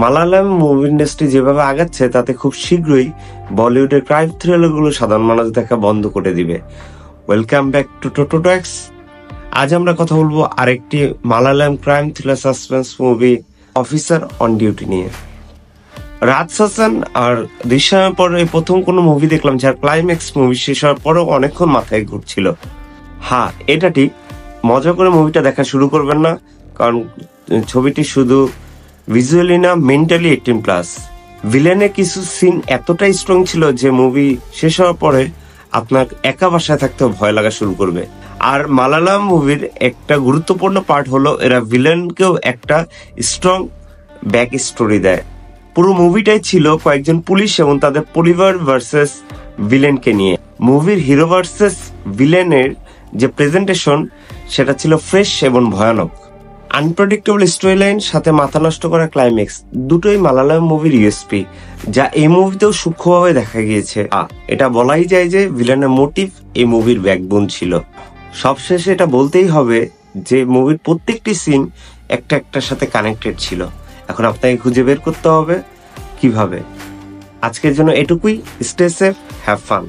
Malayalam movie industry যেভাবে আগাচ্ছে তাতে খুব শীঘ্রই বলিউডের ক্রাইম থ্রিলারগুলো সাধারণ মানুষ দেখা বন্ধ করে দিবে। ওয়েলকাম ব্যাক টু টোটোটক্স। আজ আমরা কথা বলবো আরেকটি Malayalam crime thriller suspense movie officer on duty নিয়ে। রাজ হাসান আর দৃশ্যমের পরে প্রথম কোনো মুভি দেখলাম যার ক্লাইম্যাক্স মুভি শেষ হওয়ার পরেও অনেকক্ষণ মাথায় ঘুরছিল। হ্যাঁ, এটা ঠিক, মজা করে মুভিটা দেখা শুরু করবেন না, কারণ ছবিটি শুধু ভিজুয়ালি না, মেন্টালি 18+। ভিলেনের কিছু সিন এতটাই স্ট্রং ছিল যে মুভি শেষ হওয়ার পরে আপনার একা বাসায় থাকতেও ভয় লাগা শুরু করবে। আর মালায়ালাম মুভির একটা গুরুত্বপূর্ণ পার্ট হলো এরা ভিলেনকেও একটা স্ট্রং ব্যাক স্টোরি দেয়। পুরো মুভিটাই ছিল কয়েকজন পুলিশ এবং তাদের পরিবার ভার্সেস ভিলেনকে নিয়ে। মুভির হিরো ভার্সেস ভিলেনের যে প্রেজেন্টেশন সেটা ছিল ফ্রেশ এবং ভয়ানক। আনপ্রেডিক্টেবল স্টোরি লাইন সাথে মাথা নষ্ট করা ক্লাইম্যাক্স, দুটোই মালায়ালাম মুভির ইউএসপি, যা এই মুভিতেও সূক্ষ্মভাবে দেখা গিয়েছে। এটা বলাই যায় যে ভিলেনের মোটিভ এই মুভির ব্যাকবোন ছিল। সবশেষে এটা বলতেই হবে যে মুভির প্রত্যেকটি সিন একটা একটার সাথে কানেক্টেড ছিল। এখন আপনাকে খুঁজে বের করতে হবে কিভাবে। আজকের জন্য এটুকুই। Stay safe, have fun.